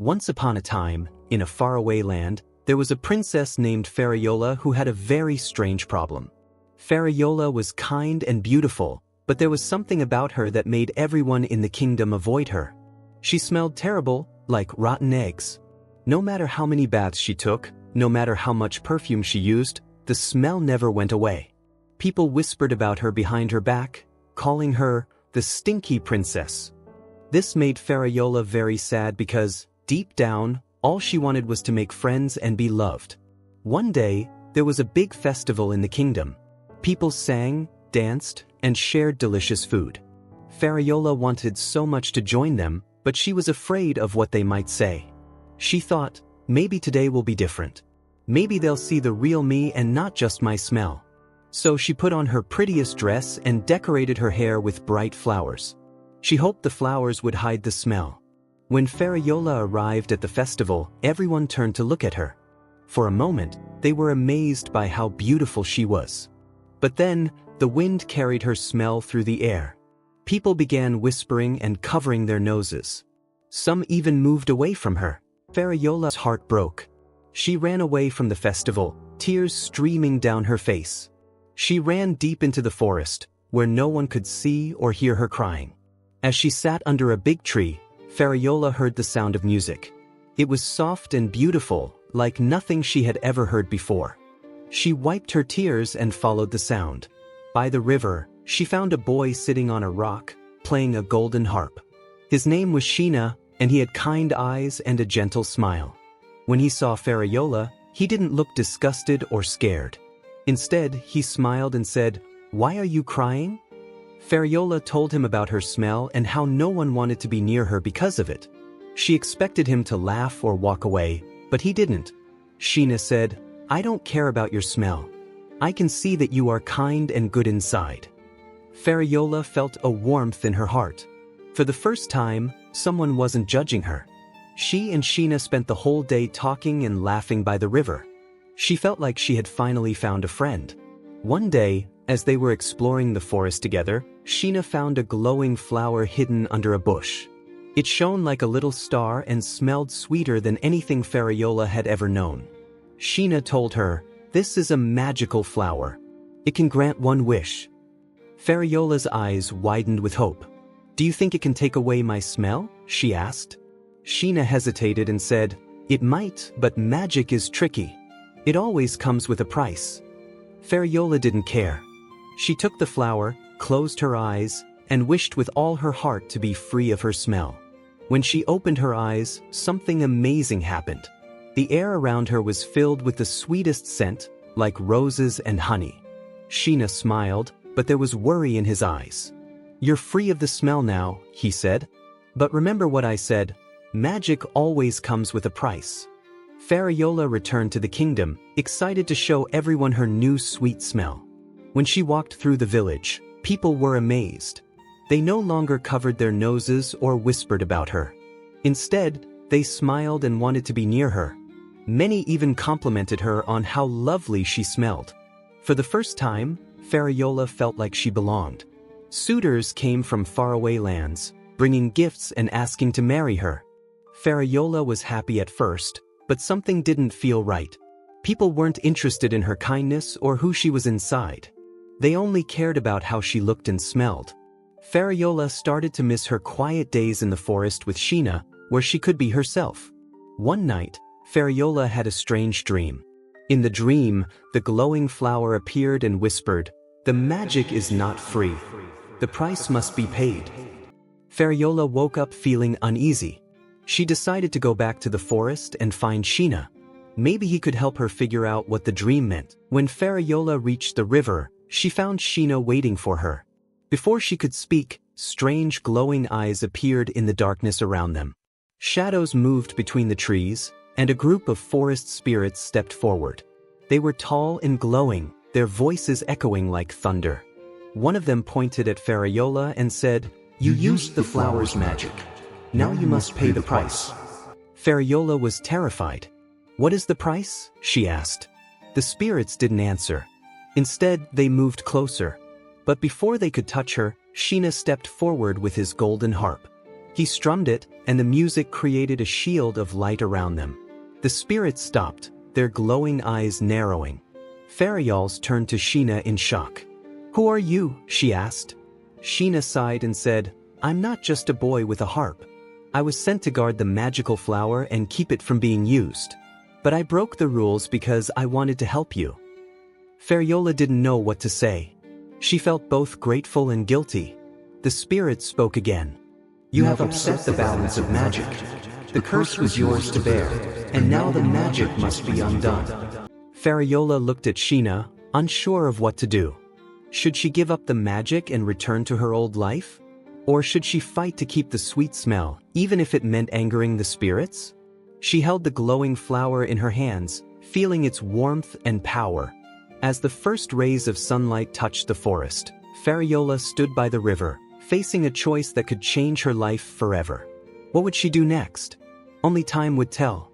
Once upon a time, in a faraway land, there was a princess named Ferriola who had a very strange problem. Ferriola was kind and beautiful, but there was something about her that made everyone in the kingdom avoid her. She smelled terrible, like rotten eggs. No matter how many baths she took, no matter how much perfume she used, the smell never went away. People whispered about her behind her back, calling her the stinky princess. This made Ferriola very sad because, deep down, all she wanted was to make friends and be loved. One day, there was a big festival in the kingdom. People sang, danced, and shared delicious food. Ferriola wanted so much to join them, but she was afraid of what they might say. She thought, maybe today will be different. Maybe they'll see the real me and not just my smell. So she put on her prettiest dress and decorated her hair with bright flowers. She hoped the flowers would hide the smell. When Ferriola arrived at the festival, everyone turned to look at her. For a moment, they were amazed by how beautiful she was. But then, the wind carried her smell through the air. People began whispering and covering their noses. Some even moved away from her. Ferriola's heart broke. She ran away from the festival, tears streaming down her face. She ran deep into the forest, where no one could see or hear her crying. As she sat under a big tree, Ferriola heard the sound of music. It was soft and beautiful, like nothing she had ever heard before. She wiped her tears and followed the sound. By the river, she found a boy sitting on a rock, playing a golden harp. His name was Sheena, and he had kind eyes and a gentle smile. When he saw Ferriola, he didn't look disgusted or scared. Instead, he smiled and said, "Why are you crying?" Ferriola told him about her smell and how no one wanted to be near her because of it. She expected him to laugh or walk away, but he didn't. Sheena said, "I don't care about your smell. I can see that you are kind and good inside." Ferriola felt a warmth in her heart. For the first time, someone wasn't judging her. She and Sheena spent the whole day talking and laughing by the river. She felt like she had finally found a friend. One day, as they were exploring the forest together, Sheena found a glowing flower hidden under a bush. It shone like a little star and smelled sweeter than anything Ferriola had ever known. Sheena told her, "This is a magical flower. It can grant one wish." Ferriola's eyes widened with hope. "Do you think it can take away my smell?" she asked. Sheena hesitated and said, "It might, but magic is tricky. It always comes with a price." Ferriola didn't care. She took the flower, closed her eyes, and wished with all her heart to be free of her smell. When she opened her eyes, something amazing happened. The air around her was filled with the sweetest scent, like roses and honey. Sheena smiled, but there was worry in his eyes. "You're free of the smell now," he said. "But remember what I said, magic always comes with a price." Ferriola returned to the kingdom, excited to show everyone her new sweet smell. When she walked through the village, people were amazed. They no longer covered their noses or whispered about her. Instead, they smiled and wanted to be near her. Many even complimented her on how lovely she smelled. For the first time, Ferriola felt like she belonged. Suitors came from faraway lands, bringing gifts and asking to marry her. Ferriola was happy at first, but something didn't feel right. People weren't interested in her kindness or who she was inside. They only cared about how she looked and smelled. Ferriola started to miss her quiet days in the forest with Sheena, where she could be herself. One night, Ferriola had a strange dream. In the dream, the glowing flower appeared and whispered, "The magic is not free. The price must be paid." Ferriola woke up feeling uneasy. She decided to go back to the forest and find Sheena. Maybe he could help her figure out what the dream meant. When Ferriola reached the river, she found Sheena waiting for her. Before she could speak, strange glowing eyes appeared in the darkness around them. Shadows moved between the trees, and a group of forest spirits stepped forward. They were tall and glowing, their voices echoing like thunder. One of them pointed at Ferriola and said, "You used the flower's magic. Now you must pay the price." Ferriola was terrified. "What is the price?" she asked. The spirits didn't answer. Instead, they moved closer. But before they could touch her, Sheena stepped forward with his golden harp. He strummed it, and the music created a shield of light around them. The spirits stopped, their glowing eyes narrowing. Fariol's turned to Sheena in shock. "Who are you?" she asked. Sheena sighed and said, "I'm not just a boy with a harp. I was sent to guard the magical flower and keep it from being used. But I broke the rules because I wanted to help you." Fariola didn't know what to say. She felt both grateful and guilty. The spirit spoke again. "You have upset the balance of magic. The curse was yours to bear, and now the magic must be undone." Fariola looked at Sheena, unsure of what to do. Should she give up the magic and return to her old life? Or should she fight to keep the sweet smell, even if it meant angering the spirits? She held the glowing flower in her hands, feeling its warmth and power. As the first rays of sunlight touched the forest, Fariola stood by the river, facing a choice that could change her life forever. What would she do next? Only time would tell.